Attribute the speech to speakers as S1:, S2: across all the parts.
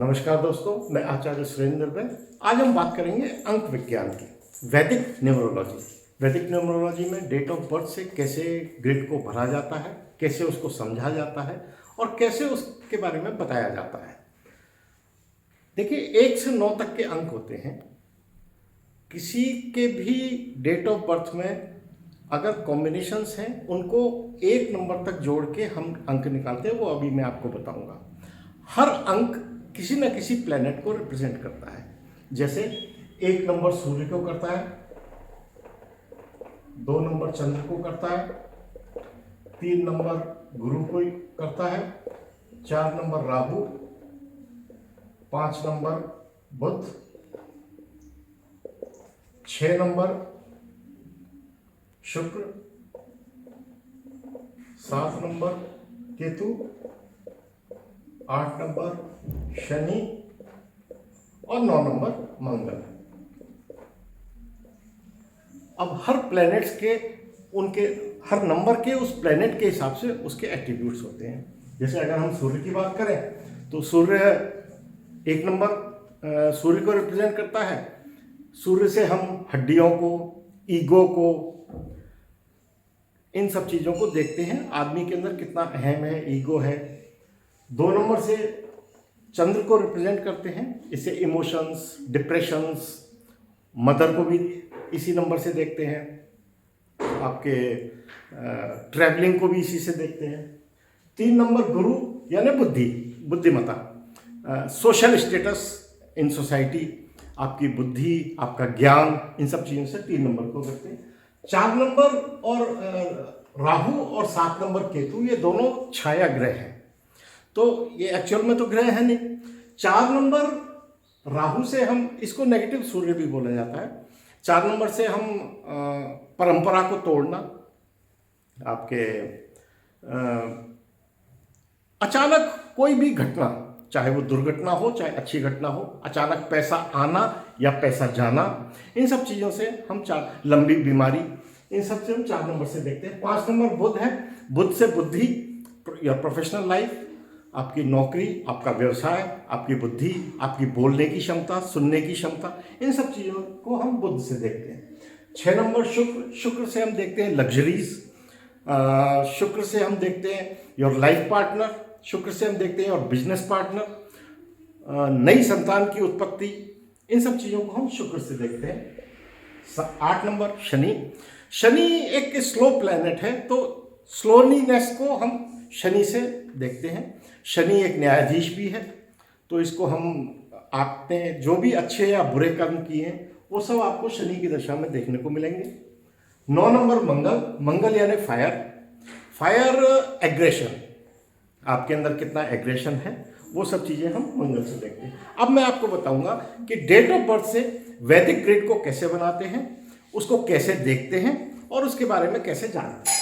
S1: नमस्कार दोस्तों, मैं आचार्य सुरेंद्र बैन। आज हम बात करेंगे अंक विज्ञान की, वैदिक न्यूमरोलॉजी। वैदिक न्यूमरोलॉजी में डेट ऑफ बर्थ से कैसे ग्रिड को भरा जाता है, कैसे उसको समझा जाता है और कैसे उसके बारे में बताया जाता है। देखिए, 1 से 9 तक के अंक होते हैं। किसी के भी डेट ऑफ बर्थ में अगर कॉम्बिनेशंस हैं, उनको 1 नंबर तक जोड़ के हम अंक निकालते हैं, वो अभी मैं आपको बताऊंगा। हर अंक किसी न किसी प्लेनेट को रिप्रेजेंट करता है। जैसे 1 नंबर सूर्य को करता है, 2 नंबर चंद्र को करता है, 3 नंबर गुरु को करता है, 4 नंबर राहु, 5 नंबर बुध, 6 नंबर शुक्र, 7 नंबर केतु, 8 नंबर शनि और 9 नंबर मंगल। अब हर प्लैनेट्स के उनके हर नंबर के उस प्लैनेट के हिसाब से उसके एट्रीब्यूट्स होते हैं। जैसे अगर हम सूर्य की बात करें तो सूर्य 1 नंबर सूर्य को रिप्रेजेंट करता है। सूर्य से हम हड्डियों को, ईगो को, इन सब चीज़ों को देखते हैं। आदमी के अंदर कितना अहम है, ईगो है। 2 नंबर से चंद्र को रिप्रेजेंट करते हैं। इससे इमोशंस, डिप्रेशंस, मदर को भी इसी नंबर से देखते हैं। आपके ट्रैवलिंग को भी इसी से देखते हैं। 3 नंबर गुरु यानी बुद्धिमत्ता, सोशल स्टेटस इन सोसाइटी, आपकी बुद्धि, आपका ज्ञान, इन सब चीज़ों से 3 नंबर को करते हैं। 4 नंबर और राहु और 7 नंबर केतु, ये दोनों छाया ग्रह हैं। तो ये एक्चुअल में तो ग्रह है नहीं। 4 नंबर राहु से हम इसको नेगेटिव सूर्य भी बोला जाता है। 4 नंबर से हम परंपरा को तोड़ना, आपके अचानक कोई भी घटना, चाहे वो दुर्घटना हो चाहे अच्छी घटना हो, अचानक पैसा आना या पैसा जाना, इन सब चीज़ों से हम लंबी बीमारी, इन सब से हम 4 नंबर से देखते हैं। 5 नंबर बुध है। बुध से बुद्धि या प्रोफेशनल लाइफ, आपकी नौकरी, आपका व्यवसाय, आपकी बुद्धि, आपकी बोलने की क्षमता, सुनने की क्षमता, इन सब चीज़ों को हम बुध से देखते हैं। 6 नंबर शुक्र से हम देखते हैं लग्जरीज। शुक्र से हम देखते हैं योर लाइफ पार्टनर। शुक्र से हम देखते हैं और बिजनेस पार्टनर, नई संतान की उत्पत्ति, इन सब चीज़ों को हम शुक्र से देखते हैं। 8 नंबर शनि एक स्लो प्लैनेट है, तो स्लोलीनेस को हम शनि से देखते हैं। शनि एक न्यायाधीश भी है, तो इसको हम आपने जो भी अच्छे या बुरे कर्म किए हैं वो सब आपको शनि की दशा में देखने को मिलेंगे। 9 नंबर मंगल यानी फायर एग्रेशन, आपके अंदर कितना एग्रेशन है, वो सब चीज़ें हम मंगल से देखते हैं। अब मैं आपको बताऊंगा कि डेट ऑफ बर्थ से वैदिक ग्रिड को कैसे बनाते हैं, उसको कैसे देखते हैं और उसके बारे में कैसे जानते हैं।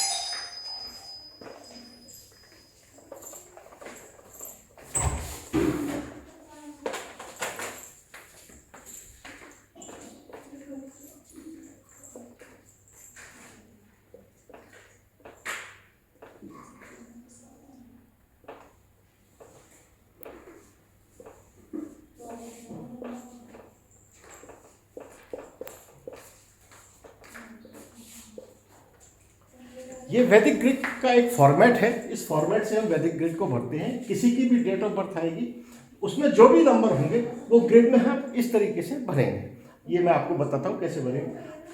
S1: ये वैदिक ग्रिड का एक फॉर्मेट है। इस फॉर्मेट से हम वैदिक ग्रिड को भरते हैं। किसी की भी डेट ऑफ बर्थ आएगी, उसमें जो भी नंबर होंगे वो ग्रिड में हम इस तरीके से भरेंगे। ये मैं आपको बताता हूँ कैसे भरेंगे।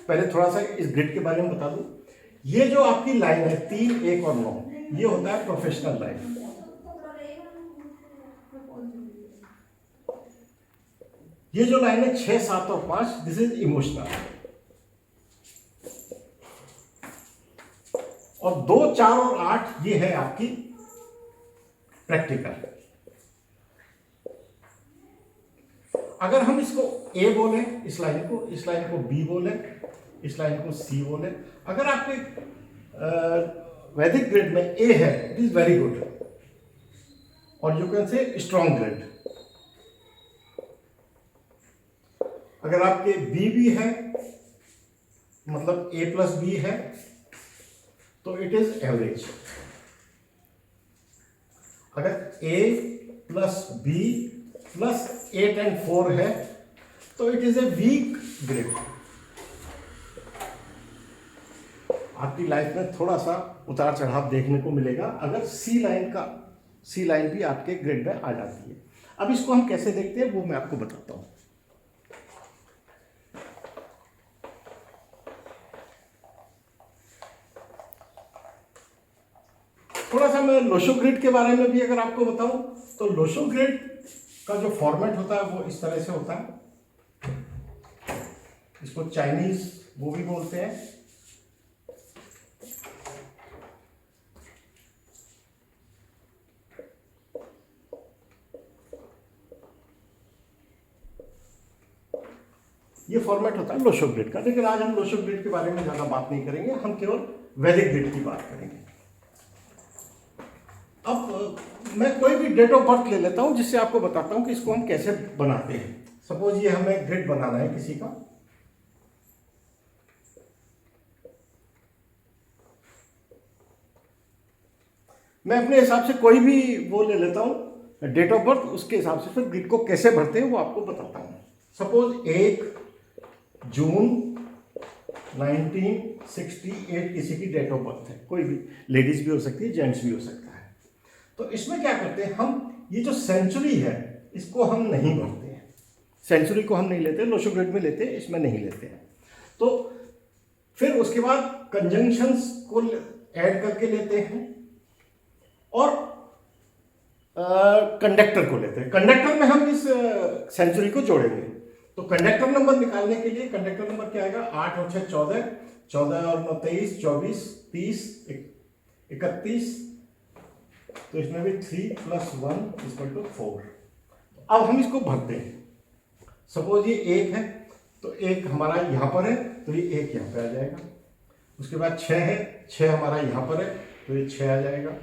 S1: पहले थोड़ा सा इस ग्रिड के बारे में बता दूँ। ये जो आपकी लाइन है 3, 1 और 9, ये होता है प्रोफेशनल लाइन। ये जो लाइन है 6, 7 और 5, दिस इज इमोशनल। और 2, 4 और 8 ये है आपकी प्रैक्टिकल। अगर हम इसको ए बोले, इस लाइन को बी बोले, इस लाइन को सी बोले। अगर आपके वैदिक ग्रिड में ए है, इट इज वेरी गुड, और you can say strong grid. अगर आपके बी भी है, मतलब ए प्लस बी है, तो इट इज एवरेज। अगर a plus B plus 8 and 4 है, तो it is a weak grid. आपकी लाइफ में थोड़ा सा उतार चढ़ाव देखने को मिलेगा अगर सी लाइन भी आपके ग्रिड में आ जाती है। अब इसको हम कैसे देखते हैं वो मैं आपको बताता हूं। थोड़ा सा मैं लोशो ग्रिड के बारे में भी अगर आपको बताऊं तो लोशो ग्रिड का जो फॉर्मेट होता है वो इस तरह से होता है। इसको चाइनीज वो भी बोलते हैं। ये फॉर्मेट होता है लोशो ग्रिड का, लेकिन आज हम लोशो ग्रिड के बारे में ज्यादा बात नहीं करेंगे, हम केवल वैदिक ग्रिड की बात करेंगे। अब मैं कोई भी डेट ऑफ बर्थ ले लेता हूं जिससे आपको बताता हूं कि इसको हम कैसे बनाते हैं। सपोज ये हमें ग्रिड बनाना है किसी का, मैं अपने हिसाब से कोई भी वो ले लेता हूं डेट ऑफ बर्थ, उसके हिसाब से फिर ग्रिड को कैसे भरते हैं वो आपको बताता हूं। सपोज 1 जून 1968 किसी की डेट ऑफ बर्थ है, कोई भी, लेडीज भी हो सकती है, जेंट्स भी हो सकता है। तो इसमें क्या करते हैं हम, ये जो सेंचुरी है इसको हम नहीं भरते हैं, सेंचुरी को हम नहीं लेते, लोशो ग्रिड में लेते हैं, इसमें नहीं लेते हैं। तो फिर उसके बाद कंजंक्शंस को ऐड करके लेते हैं और कंडक्टर को लेते हैं। कंडक्टर में हम इस सेंचुरी को जोड़ेंगे। तो कंडक्टर नंबर निकालने के लिए कंडक्टर नंबर क्या आएगा, 8 और 6 14, 14 और 9 23, 24, 30, 31, तो इसमें भी 3 + 1 = 4। अब हम इसको भरते हैं। सपोज ये 1 है तो 1 हमारा यहाँ पर है तो ये 1 यहाँ पे आ जाएगा। उसके बाद 6 है, 6 हमारा यहाँ पर है तो ये 6 आ जाएगा।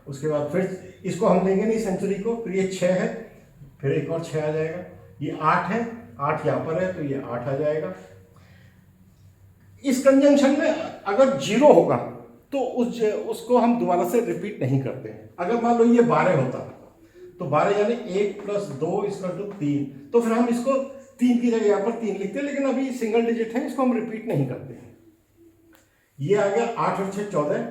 S1: उसके बाद फिर इसको हम लेंगे नहीं सेंचुरी को, फिर ये 6 है, फिर एक और 6 आ जाएगा। ये 8 है, 8 यहाँ पर है तो ये 8 आ जाएगा। इस कंजंक्शन में अगर 0 होगा तो उसको हम दोबारा से रिपीट नहीं करते हैं। अगर मान लो ये 12 होता तो 12 यानी 1 + 2 = 3, तो फिर हम इसको 3 की जगह यहाँ पर 3 लिखते हैं, लेकिन अभी सिंगल डिजिट है, इसको हम रिपीट नहीं करते हैं। ये आ गया 8 और 6 14,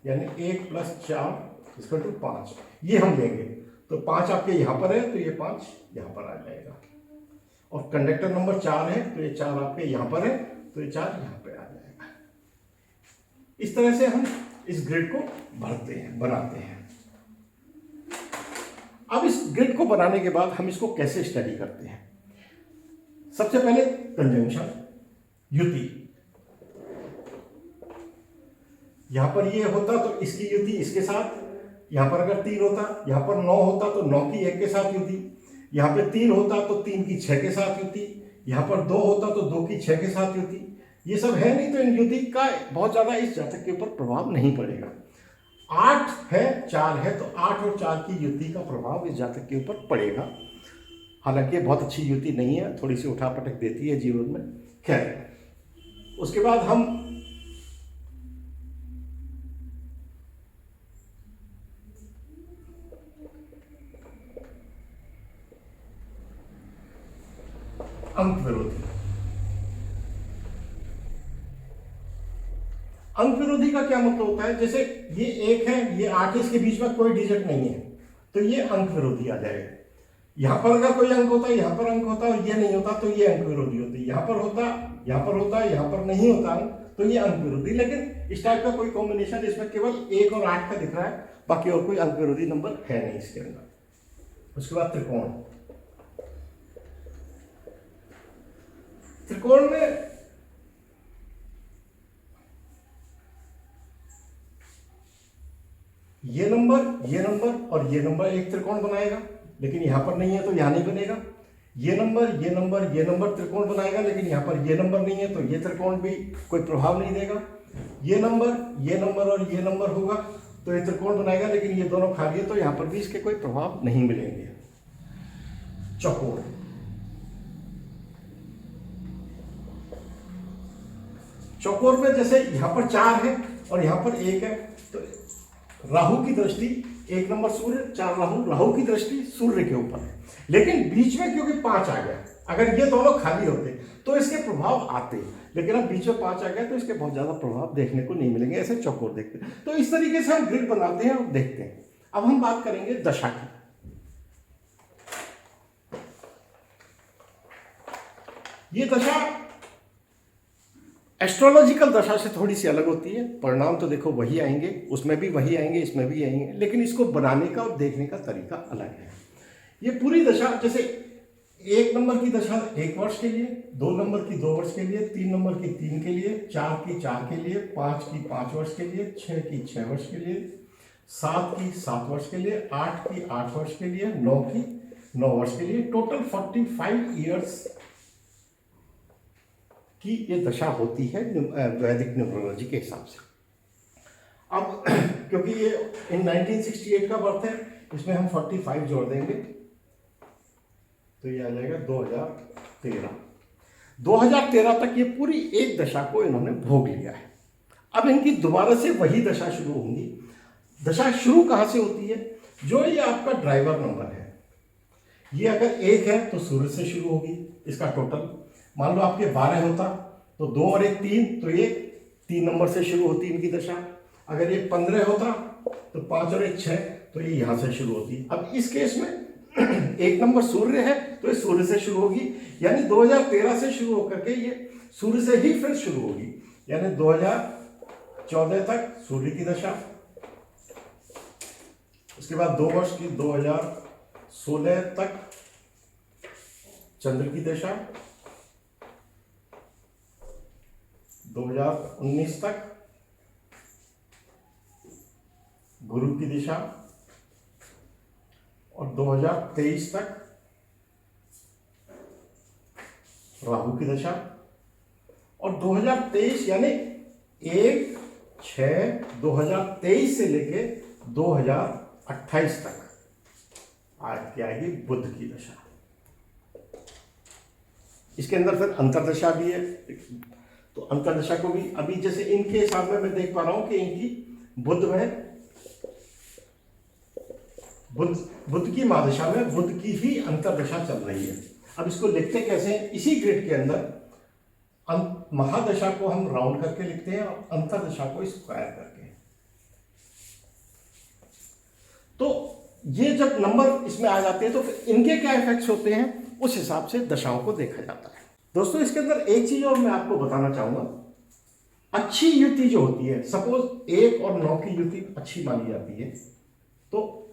S1: यानी 1 + 4 = 5, ये हम लेंगे। तो 5 आपके यहाँ पर है तो ये 5 यहाँ पर आ जाएगा। और कंडक्टर नंबर 4 है तो ये 4 आपके यहाँ पर है तो ये 4 यहाँ पे आ जाएगा। इस तरह से हम इस ग्रिड को भरते हैं, बनाते हैं। अब इस ग्रिड को बनाने के बाद हम इसको कैसे स्टडी करते हैं। सबसे पहले कंजंक्शन, युति। यहां पर ये होता तो इसकी युति इसके साथ, यहां पर अगर 3 होता, यहां पर 9 होता तो 9 की 1 के साथ युति, यहां पे 3 होता तो 3 की 6 के साथ युति, यहां पर 2 होता तो 2 की 6 के साथ युति। ये सब है नहीं तो इन युति का बहुत ज्यादा इस जातक के ऊपर प्रभाव नहीं पड़ेगा। 8 है, 4 है तो 8 और 4 की युति का प्रभाव इस जातक के ऊपर पड़ेगा। हालांकि बहुत अच्छी युति नहीं है, थोड़ी सी उठापटक देती है जीवन में। खैर, उसके बाद हम अंक विरोधी। अंक विरोधी का क्या मतलब होता है, जैसे ये 1 है, ये 8 है, इसके बीच में कोई डिजिट नहीं है तो ये अंक विरोधी आ जाएगा। यहां पर अगर कोई अंक होता, यहां पर अंक होता और ये नहीं होता तो ये अंक विरोधी होती। यहां पर होता, यहां पर होता, यहां पर नहीं होता अंक तो ये अंक विरोधी। लेकिन इस टाइप का कोई कॉम्बिनेशन, इसमें केवल 1 और 8 का दिख रहा है, बाकी और कोई अंक विरोधी नंबर है नहीं इसके अंदर। उसके बाद त्रिकोण। त्रिकोण में ये नंबर और ये नंबर एक त्रिकोण बनाएगा, लेकिन यहां पर नहीं है तो यहां नहीं बनेगा। ये नंबर त्रिकोण बनाएगा, लेकिन यहां पर ये नंबर नहीं है तो ये त्रिकोण भी कोई प्रभाव नहीं देगा। ये नंबर और ये नंबर होगा तो ये त्रिकोण बनाएगा, लेकिन ये दोनों खाली है तो यहां पर भी इसके कोई प्रभाव नहीं मिलेंगे। चौकोर। चौकोर में जैसे यहां पर 4 है और यहां पर 1 है तो राहु की दृष्टि 1 नंबर सूर्य, 4 राहु, राहु की दृष्टि सूर्य के ऊपर है, लेकिन बीच में क्योंकि 5 आ गया, अगर ये दोनों खाली होते तो इसके प्रभाव आते, लेकिन अब बीच में 5 आ गया तो इसके बहुत ज्यादा प्रभाव देखने को नहीं मिलेंगे। ऐसे चौकोर देखते हैं, तो इस तरीके से हम ग्रिड बनाते हैं और देखते हैं। अब हम बात करेंगे दशा की। ये दशा एस्ट्रोलॉजिकल दशा से थोड़ी सी अलग होती है। परिणाम तो देखो वही आएंगे, उसमें भी वही आएंगे, इसमें भी आएंगे, लेकिन इसको बनाने का और देखने का तरीका अलग है। ये पूरी दशा, जैसे 1 नंबर की दशा 1 वर्ष के लिए, 2 नंबर की 2 वर्ष के लिए, 3 नंबर की 3 के लिए, 4 की 4 के लिए, 5 की 5 वर्ष के लिए, 6 की 6 वर्ष के लिए, 7 की 7 वर्ष के लिए, 8 की 8 वर्ष के लिए, 9 की 9 वर्ष के लिए, टोटल 45 ईयर्स की ये दशा होती है वैदिक न्यूमरोलॉजी के हिसाब से। अब क्योंकि ये इन 1968 का बर्थ है, इसमें हम 45 जोड़ देंगे तो ये आ जाएगा 2013। 2013 तक ये पूरी एक दशा को इन्होंने भोग लिया है। अब इनकी दोबारा से वही दशा शुरू होंगी। दशा शुरू कहाँ से होती है? जो ये आपका ड्राइवर नंबर है, ये अगर 1 है तो सूर्य से शुरू होगी। इसका टोटल मान लो आपके 12 होता तो 2 और 1 3, तो ये 3 नंबर से शुरू होती इनकी दशा। अगर ये 15 होता तो 5 और 1 6, तो ये यहां से शुरू होती। अब इस केस में 1 नंबर सूर्य है तो ये सूर्य से शुरू होगी, यानी 2013 से शुरू होकर के ये सूर्य से ही फिर शुरू होगी, यानी 2014 तक सूर्य की दशा। उसके बाद 2 वर्ष की 2016 तक चंद्र की दशा, 2019 तक गुरु की दिशा, और 2023 तक राहु की दशा। और 2023 यानी 1/6/2023 से लेके 2028 तक आज की आएगी बुध की दशा। इसके अंदर फिर अंतरदशा भी है, तो अंतरदशा को भी अभी जैसे इनके हिसाब में मैं देख पा रहा हूं कि इनकी बुध की महादशा में बुध की ही अंतरदशा चल रही है। अब इसको लिखते कैसे हैं? इसी ग्रिड के अंदर महादशा को हम राउंड करके लिखते हैं और अंतरदशा को स्क्वायर करके। तो ये जब नंबर इसमें आ जाते हैं तो फिर इनके क्या इफेक्ट्स होते हैं, उस हिसाब से दशाओं को देखा जाता है। दोस्तों इसके अंदर एक चीज और मैं आपको बताना चाहूंगा। अच्छी युति जो होती है, सपोज 1 और 9 की युति अच्छी मानी जाती है, तो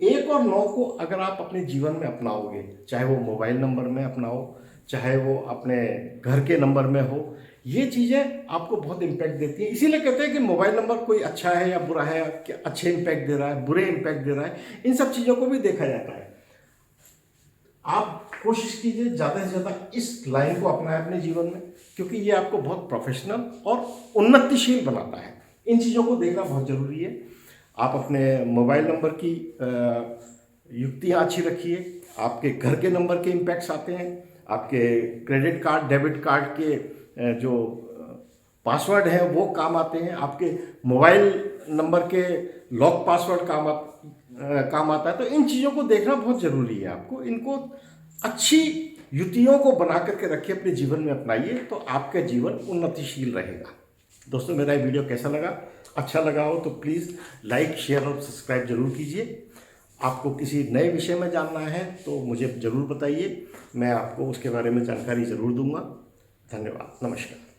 S1: 1 और 9 को अगर आप अपने जीवन में अपनाओगे, चाहे वो मोबाइल नंबर में अपनाओ, चाहे वो अपने घर के नंबर में हो, ये चीज़ें आपको बहुत इम्पैक्ट देती हैं। इसीलिए कहते हैं कि मोबाइल नंबर कोई अच्छा है या बुरा है, क्या अच्छे इम्पैक्ट दे रहा है, बुरे इम्पैक्ट दे रहा है, इन सब चीज़ों को भी देखा जाता है। आप कोशिश कीजिए ज़्यादा से ज़्यादा इस लाइन को अपनाएं अपने जीवन में, क्योंकि ये आपको बहुत प्रोफेशनल और उन्नतिशील बनाता है। इन चीज़ों को देखना बहुत ज़रूरी है। आप अपने मोबाइल नंबर की युक्तियाँ अच्छी रखिए, आपके घर के नंबर के इम्पैक्ट्स आते हैं, आपके क्रेडिट कार्ड डेबिट कार्ड के जो पासवर्ड हैं वो काम आते हैं, आपके मोबाइल नंबर के लॉक पासवर्ड काम आता है। तो इन चीज़ों को देखना बहुत ज़रूरी है। आपको इनको अच्छी युतियों को बना करके रखिए, अपने जीवन में अपनाइए, तो आपका जीवन उन्नतिशील रहेगा। दोस्तों मेरा ये वीडियो कैसा लगा? अच्छा लगा हो तो प्लीज़ लाइक शेयर और सब्सक्राइब जरूर कीजिए। आपको किसी नए विषय में जानना है तो मुझे ज़रूर बताइए, मैं आपको उसके बारे में जानकारी ज़रूर दूंगा। धन्यवाद, नमस्कार।